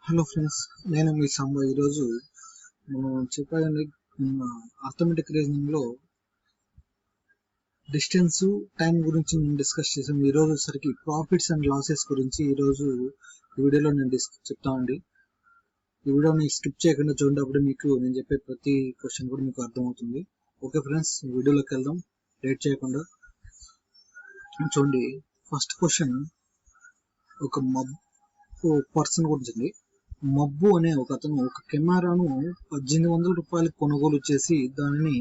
Hello friends, నేను మీ సంబ. ఈరోజు చెప్పాలండి, అర్థమెటిక్ రీజనింగ్ లో డిస్టెన్స్ టైం గురించి నేను డిస్కస్ చేసాను. ఈరోజు సరికి ప్రాఫిట్స్ అండ్ లాసెస్ గురించి ఈరోజు ఈ వీడియోలో నేను చెప్తానండి. ఈ వీడియోని స్కిప్ చేయకుండా చూడండి, అప్పుడు మీకు నేను చెప్పే ప్రతి క్వశ్చన్ కూడా మీకు అర్థమవుతుంది. ఓకే ఫ్రెండ్స్, వీడియోలోకి వెళ్దాం లేట్ చేయకుండా. చూడండి, ఫస్ట్ క్వశ్చన్ ఒక పర్సన్ గురించి. మబ్బు అనే ఒక అతను ఒక కెమెరాను 1800 రూపాయలకు కొనుగోలు చేసి దానిని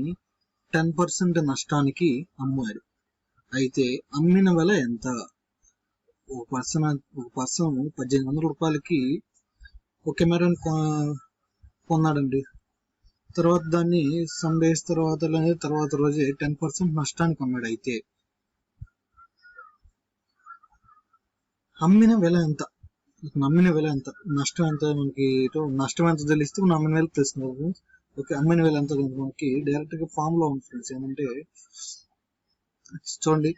10% నష్టానికి అమ్మాడు. అయితే అమ్మిన వెల ఎంత? ఒక పర్సన్ 1800 రూపాయలకి ఒక కెమెరాను కొన్నాడండి. తర్వాత దాన్ని సమ్ డేస్ తర్వాత రోజే 10% నష్టానికి అమ్మాడు. అయితే అమ్మిన వెల ఎంత? నమ్మిన వెల ఎంత? నష్టం ఎంత? మనకి నష్టం ఎంత తెలిస్తే నమ్మిన వెల తెలుస్తుంది. ఓకే, అమ్మిన వెల ఎంత మనకి డైరెక్ట్ గా ఫామ్ లో ఉంది ఫ్రెండ్స్. ఏమంటే చూడండి,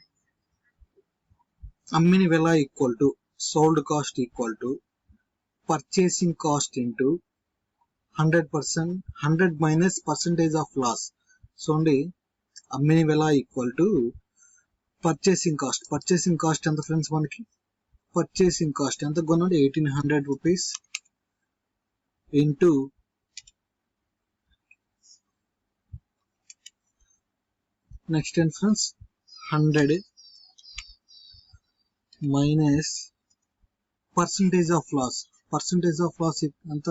అమ్మిన వెల equal to sold cost equal to purchasing cost into 100%, 100 minus percentage of loss. చూడండి, అమ్మిన వెల equal to purchasing cost. Purchasing cost ఎంత ఫ్రెండ్స్? మనకి పర్చేసింగ్ కాస్ట్ ఎంత కొన్నాడు? 1800 రూపీస్ ఇంటూ నెక్స్ట్ ఏంటి friends? 100 minus percentage of loss. Percentage of loss ఎంత?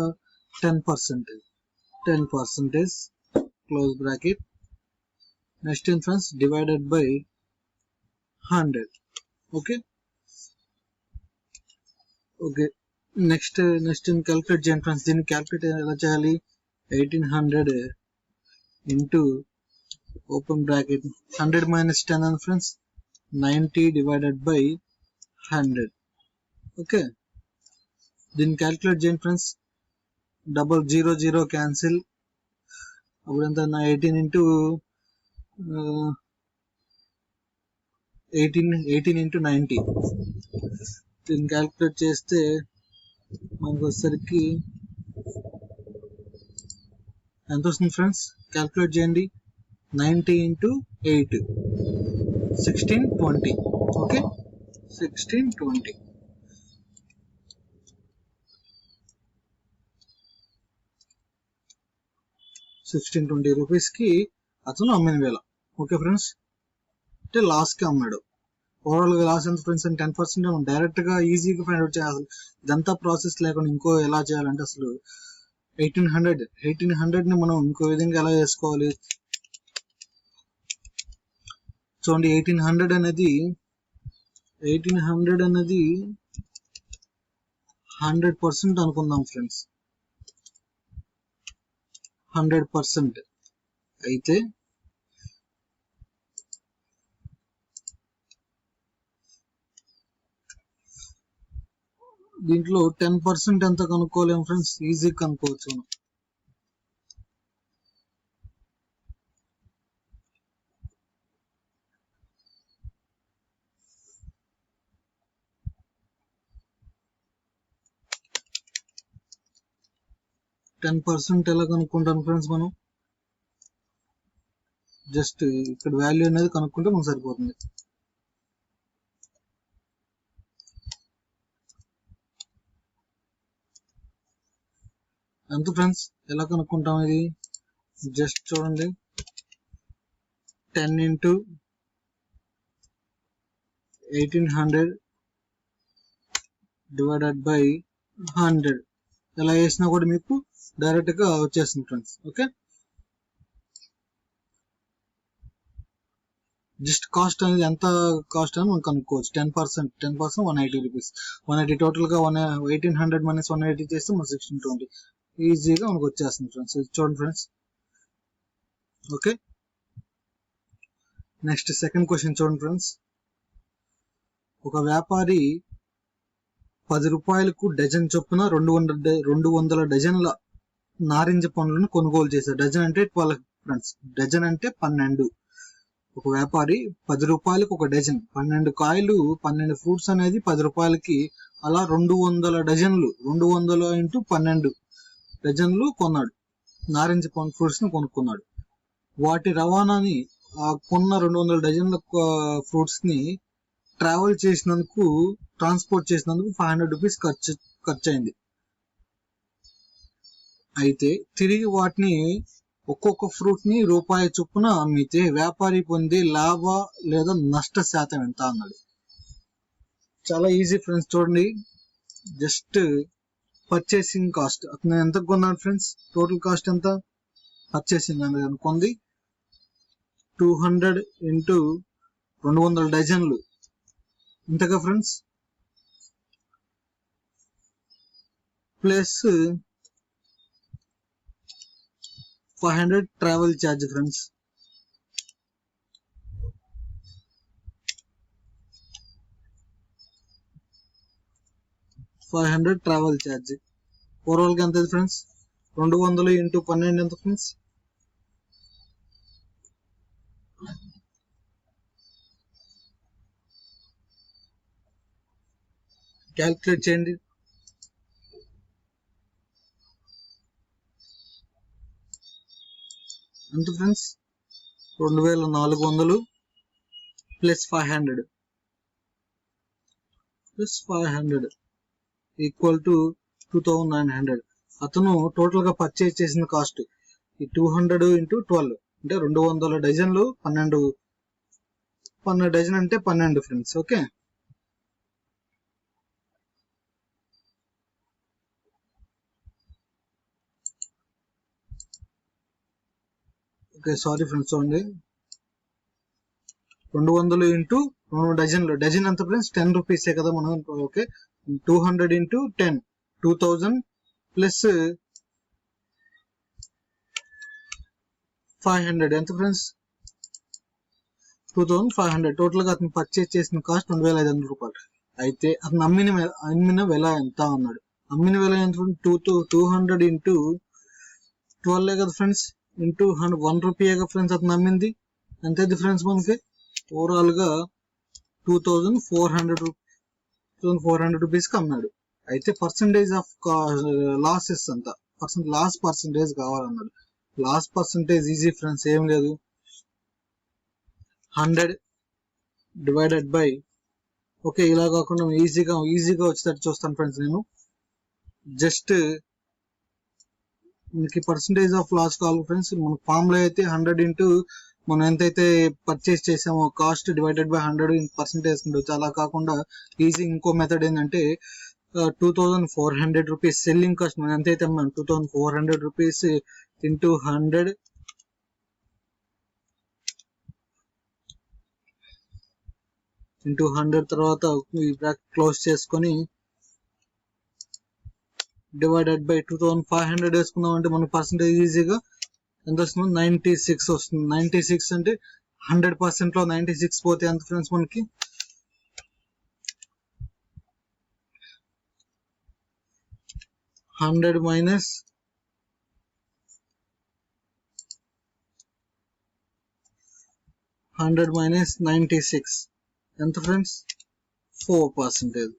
10%. 10% close bracket. Next ఏంటి friends? Divided by 100. Okay, next calculate చేయండి ఫ్రెండ్స్. దీన్ని క్యాల్కులేట్ ఎలా చేయాలి? 1800 ఇంటూ ఓపెన్ బ్రాకెట్ 100 మైనస్ 10 అని ఫ్రెండ్స్ 90 డివైడెడ్ బై 100. ఓకే, దీన్ని క్యాల్కులేట్ చేయండి ఫ్రెండ్స్. 000 క్యాన్సిల్. అప్పుడు ఎంత? 18 ఇంటూ 90. దీన్ని క్యాల్కులేట్ చేస్తే మనకు వచ్చేసరికి ఎంత వస్తుంది ఫ్రెండ్స్? క్యాల్కులేట్ చేయండి. 90 ఇంటూ 8 1620. ఓకే, 1620. రూపీస్ కి అతను అమ్మిన వేల. ఓకే ఫ్రెండ్స్, అంటే లాస్ కి అమ్మాడు. ఓవరాల్ గా లాస్ ఎంత ఫ్రెండ్స్? 10%. డైరెక్ట్ గా ఈజీగా ఫైండ్ అవుట్ చేయాలి. ఇదంతా ప్రాసెస్ లేకుండా ఇంకో ఎలా చేయాలంటే అసలు 1800 ని మనం ఇంకో విధంగా ఎలా చేసుకోవాలి చూడండి. 1800 అనేది 100% అనుకుందాం ఫ్రెండ్స్. 100% అయితే దీంట్లో 10% ఎంత కనుక్కోలేము ఫ్రెండ్స్? ఈజీ కనుక్కోవచ్చు. 10% ఎలా కనుక్కుంటాం ఫ్రెండ్స్? మనం జస్ట్ ఇక్కడ వాల్యూ అనేది కనుక్కుంటే మనకు సరిపోతుంది. ఎంత ఫ్రెండ్స్? ఎలా కనుక్కుంటాం ఇది? జస్ట్ చూడండి, 10 ఇంటూ 1800 డివైడెడ్ బై 100. ఎలా వేసినా కూడా మీకు డైరెక్ట్ గా వచ్చేస్తుంది ఫ్రెండ్స్. ఓకే, జస్ట్ కాస్ట్ అనేది ఎంత కాస్ట్ అని మనం కనుక్కోవచ్చు. 10% 180 రూపీస్. 180 టోటల్ గా 1800 మైనస్ 180 చేస్తే మన 1620 ఈజీగా మనకు వచ్చేస్తుంది ఫ్రెండ్స్. చూడండి friends. Okay, next second question చూడండి ఫ్రెండ్స్. ఒక వ్యాపారి 10 రూపాయలకు డజన్ చొప్పున 200 డజన్ల నారింజ పండ్లను కొనుగోలు చేశారు. డజన్ అంటే 12 ఫ్రెండ్స్. డజన్ అంటే 12. ఒక వ్యాపారి 10 రూపాయలకు ఒక డజన్, 12 కాయలు 12 ఫ్రూట్స్ అనేది 10 రూపాయలకి, అలా 200 డజన్లు, 200 ఇంటూ 12 డజన్లు కొన్నాడు. నారింజ పండు ఫ్రూట్స్ ని కొనుక్కున్నాడు. వాటి రవాణాని కొన్న 200 డజన్ల ఫ్రూట్స్ ని ట్రాన్స్పోర్ట్ చేసినందుకు 500 రూపీస్ ఖర్చు అయింది. అయితే తిరిగి వాటిని ఒక్కొక్క ఫ్రూట్ ని రూపాయి చొప్పున అమ్మితే వ్యాపారి పొందే లాభ లేదా నష్ట శాతం ఎంత అన్నాడు. చాలా ఈజీ ఫ్రెండ్స్, చూడండి. జస్ట్ పర్చేసింగ్ కాస్ట్ అతను ఎంత కొన్నాడు ఫ్రెండ్స్, టోటల్ కాస్ట్ ఎంత పర్చేసింగ్ అనేది అనుకుంది 200 ఇంటూ 200 డజన్లు ఇంతగా friends, plus 500 travel charge friends. Travel charge overall గా ఎంత ఫ్రెండ్స్, 200 ఇంటూ 12 ఎంత ఫ్రెండ్స్, క్యాల్కులేట్ చేయండి. ఎంత ఫ్రెండ్స్, 2400 ప్లస్ 500 ఈక్వల్ టు 2900. అతను టోటల్ గా పర్చేజ్ చేసిన కాస్ట్ ఈ 200 ఇంటూ 12 అంటే 200 డజన్లు, 12 డజన్ అంటే 12 ఫ్రెండ్స్. ఓకే, సారీ ఫ్రెండ్స్, చూడండి. 200 ఇంటూ 2 డజన్లు, డజన్ ఎంత ఫ్రెండ్స్, 10 రూపీసే కదా మనం. ఓకే, 200 ఇంటూ 10 2000 ప్లస్ 500 ఎంత ఫ్రెండ్స్, 2500. టోటల్ గా అతను పర్చేజ్ చేసిన కాస్ట్ 2500 రూపాయలు. అయితే అతను అమ్మిన వెల ఎంత అన్నాడు. అమ్మిన వెల ఎంత, 200 ఇంటూ 12 కదా ఫ్రెండ్స్, ఇంటూ 1 రూపీ ఫ్రెండ్స్ అతను అమ్మింది. ఎంత డిఫరెన్స్ మనకి, ఓవరాల్ గా 2400 రూపీస్ కి అన్నాడు. అయితే పర్సంటేజ్ ఆఫ్ లాసెస్ అంత, లాస్ పర్సంటేజ్ కావాలన్నాడు. లాస్ పర్సంటేజ్ ఈజీ ఫ్రెండ్స్, ఏం లేదు, 100 డివైడెడ్ బై, ఓకే, ఇలా కాకుండా ఈజీగా వచ్చేటట్టు చూస్తాను ఫ్రెండ్స్. నేను జస్ట్ మనకి పర్సంటేజ్ ఆఫ్ లాస్ కావాలి ఫ్రెండ్స్. మన ఫామ్ లో అయితే 100 ఇంటూ మనం ఎంతైతే పర్చేస్ చేసామో కాస్ట్ డివైడెడ్ బై 100 పర్సెంటేజ్ ఉండొచ్చు. అలా కాకుండా ఈజీ ఇంకో మెథడ్ ఏంటంటే 2400 రూపీస్ సెల్లింగ్ కాస్ట్, మనం ఎంతైతే అమ్మాం 2400 రూపీస్ ఇంటూ 100 ఇంటూ 100 తర్వాత ఈ బ్రాకెట్ క్లోజ్ చేసుకొని డివైడెడ్ బై 2500 వేసుకున్నాం అంటే మన పర్సెంటేజ్ ఈజీగా ఎంత వస్తుంది, 96 వస్తుంది. 96 అంటే 100% లో 96 పోతే ఎంత ఫ్రెండ్స్ మనకి, 100 మైనస్ 96 ఎంత ఫ్రెండ్స్, 4%.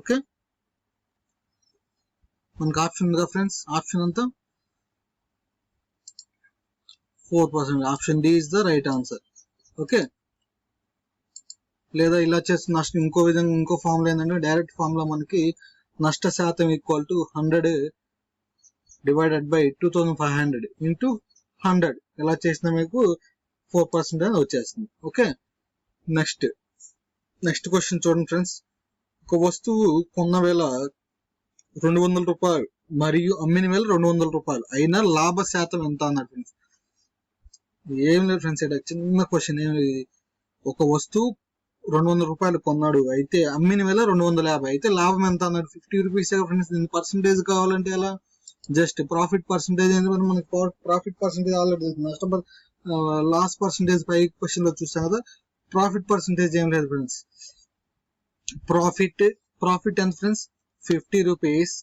ఓకే, మనకి ఆప్షన్ ఉందా ఫ్రెండ్స్, ఆప్షన్ అంతా 4%. Option D is the right answer. Okay, లేదా ఇలా చేస్తే నష్టం ఇంకో విధంగా, ఇంకో ఫార్ములా ఏంటంటే డైరెక్ట్ ఫార్ములా మనకి నష్ట శాతం equal to 100 divided by 2500 into 100. ఇలా చేసినా మీకు 4% అని వచ్చేస్తుంది. ఓకే, నెక్స్ట్ క్వశ్చన్ చూడండి ఫ్రెండ్స్. ఒక వస్తువు కొన్న వేళ 200 రూపాయలు మరియు అమ్మిన వేళ 200 రూపాయలు అయినా లాభ శాతం ఎంత అన్నాడు ఫ్రెండ్స్. ఏం లేదు ఫ్రెండ్స్, ఇక్కడ చిన్న క్వశ్చన్. ఒక వస్తువు 200 రూపాయలు కొన్నాడు, అయితే అమ్మిన వేళ 250, అయితే లాభం ఎంత అన్నాడు, 50 రూపీస్ ఫ్రెండ్స్. దీని పర్సంటేజ్ కావాలంటే ఎలా, జస్ట్ ప్రాఫిట్ పర్సంటేజ్ ఏంటంటే మనకి ప్రాఫిట్ పర్సంటేజ్ ఆల్రెడీ నష్టం, లాస్ పర్సంటేజ్ పై క్వశ్చన్ లో చూసాం కదా. ప్రాఫిట్ పర్సంటేజ్ ఏం లేదు ఫ్రెండ్స్, ప్రాఫిట్ ఎంత friends, 50 rupees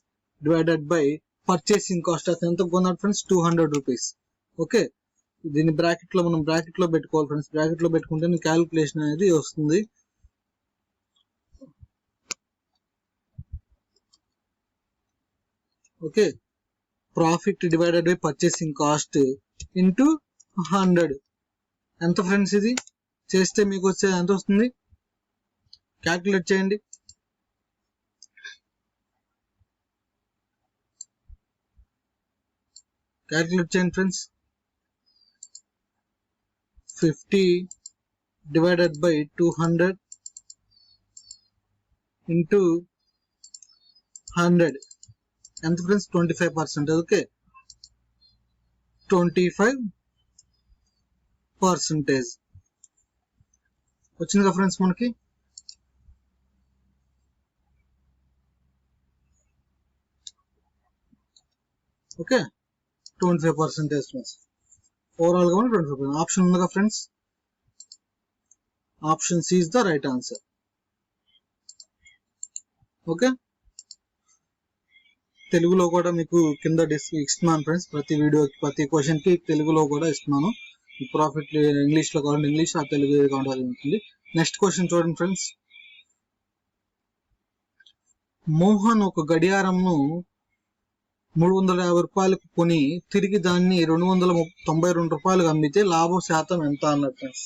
divided by purchasing cost. అతను ఎంత కొన్నాడు ఫ్రెండ్స్, 200 రూపీస్. ఓకే, దీన్ని బ్రాకెట్ లో మనం బ్రాకెట్ లో పెట్టుకోవాలి ఫ్రెండ్స్. బ్రాకెట్ లో పెట్టుకుంటే క్యాలిక్యులేషన్ అనేది వస్తుంది. Okay, profit divided by purchasing cost into 100 ఎంత ఫ్రెండ్స్? ఇది చేస్తే మీకు వచ్చేది ఎంత వస్తుంది? క్యాల్కులేట్ చేయండి. క్యాల్కులేట్ చేయండి ఫ్రెండ్స్. 50 divided by 200 into 100 ఎంత ఫ్రెండ్స్? 25%. ఓకే, 25% వచ్చింది కదా ఫ్రెండ్స్ మనకి. Okay, 25% friends. ఓవరాల్ గా 25%. ఆప్షన్ ఉంది కదా friends. Option C is the right answer. Okay, తెలుగులో కూడా మీకు కింద ఇస్తున్నాను ఫ్రెండ్స్. ప్రతి వీడియోకి ప్రతి క్వశ్చన్ కి తెలుగులో కూడా ఇస్తున్నాను. ప్రాఫిట్ ఇంగ్లీష్ లో కావాలంటే ఇంగ్లీష్, ఆ తెలుగు కావాలి ఉంటుంది. నెక్స్ట్ క్వశ్చన్ చూడండి ఫ్రెండ్స్. మోహన్ ఒక గడియారంను 350 రూపాయలకు కొని తిరిగి దాన్ని 292 రూపాయలకు అమ్మితే లాభం శాతం ఎంత అన్నారు ఫ్రెండ్స్.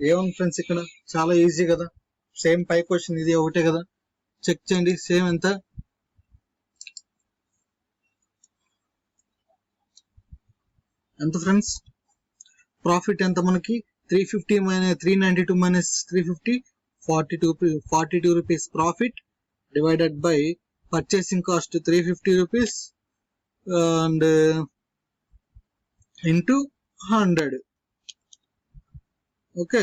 ఏముంది ఫ్రెండ్స్, ఇక్కడ చాలా ఈజీ కదా. సేమ్ పై క్వశ్చన్ ఇది ఒకటే కదా. చెక్ చేయండి. సేమ్ ఎంత? ఫ్రెండ్స్ ప్రాఫిట్ ఎంత మనకి? 350 minus 392 minus 350 42 rupees profit divided by purchasing cost 350 rupees and into 100. Okay,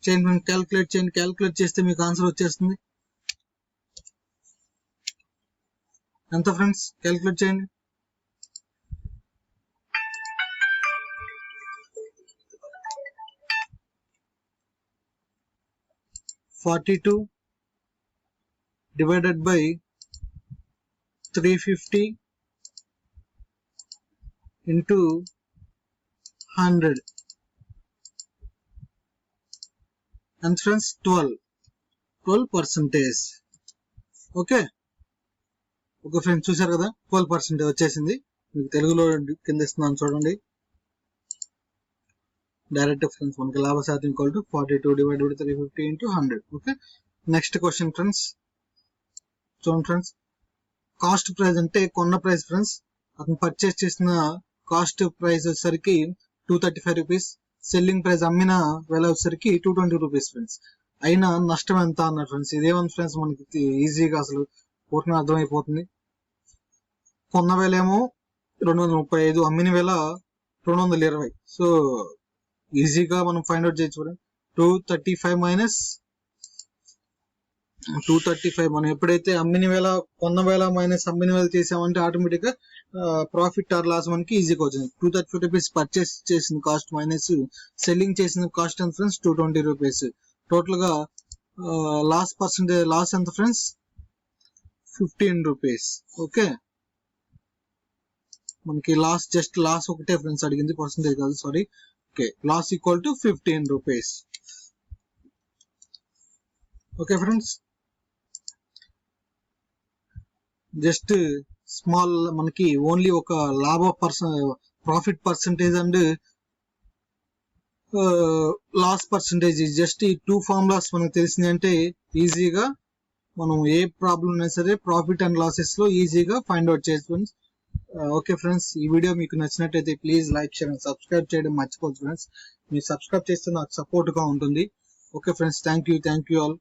చేయండి, క్యాల్కులేట్ చేయండి. క్యాల్కులేట్ చేస్తే మీకు ఆన్సర్ వచ్చేస్తుంది. ఎంత ఫ్రెండ్స్? క్యాల్కులేట్ చేయండి. 42 divided by 350 into 100 and friends 12%. Okay friends, చూసారు కదా 12% వచ్చేసింది. మీకు తెలుగులో కింద ఇస్తున్నాను చూడండి. డైరెక్ట్ ఫ్రెండ్స్ మనకి లాభ శాతం equal to 42 divided by 350 into 100. Okay, next question friends చూడండి ఫ్రెండ్స్. కాస్ట్ ప్రైస్ అంటే కొన్న ప్రైస్ ఫ్రెండ్స్. అతను పర్చేస్ చేసిన కాస్ట్ ప్రైస్ వచ్చేసరికి 235 రూపీస్. సెల్లింగ్ ప్రైస్ అమ్మిన వేల వచ్చేసరికి 220 రూపీస్ ఫ్రెండ్స్. అయినా నష్టం ఎంత అన్నారు ఫ్రెండ్స్. ఇదేమన్నా ఫ్రెండ్స్ మనకి ఈజీగా అసలు పూర్తిగా అర్థమైపోతుంది. కొన్న వేల ఏమో 235, అమ్మిన వేల 220. సో ఈజీగా మనం ఫైండ్ అవుట్ చేయొచ్చు. 235 మైనస్ 235 మనం ఎప్పుడైతే అమ్మిన వేల కొన్న వేల మైనస్ అమ్మిన వేల చేసామంటే ఆటోమేటిక్ గా ప్రాఫిట్ ఆర్ లాస్ మనకి ఈజీగా వచ్చింది. 235 రూపీస్ పర్చేస్ చేసిన కాస్ట్ మైనస్ సెల్లింగ్ చేసిన కాస్ట్ ఎంత ఫ్రెండ్స్? 220 రూపీస్. టోటల్ గా లాస్ ఎంత ఫ్రెండ్స్? 15 రూపీస్. ఓకే, మనకి జస్ట్ లాస్ ఒకటే ఫ్రెండ్స్ అడిగింది, పర్సంటేజ్ కాదు, sorry. Okay, loss equal to 15 rupees. Okay friends, just small మనకి ఓన్లీ ఒక profit percentage and loss percentage just ఈ 2 ఫార్ములాస్ మనకు తెలిసింది అంటే ఈజీగా మనం ఏ ప్రాబ్లం అయినా సరే ప్రాఫిట్ అండ్ లాసెస్ లో ఈజీగా ఫైండ్ అవుట్ చేసుకోండి. ఓకే ఫ్రెండ్స్, ఈ వీడియో మీకు నచ్చినట్టయితే please like, share and subscribe చేయడం మర్చిపోవద్దు ఫ్రెండ్స్. మీరు సబ్స్క్రైబ్ చేస్తే నాకు సపోర్ట్ గా ఉంటుంది. Okay friends, thank you all.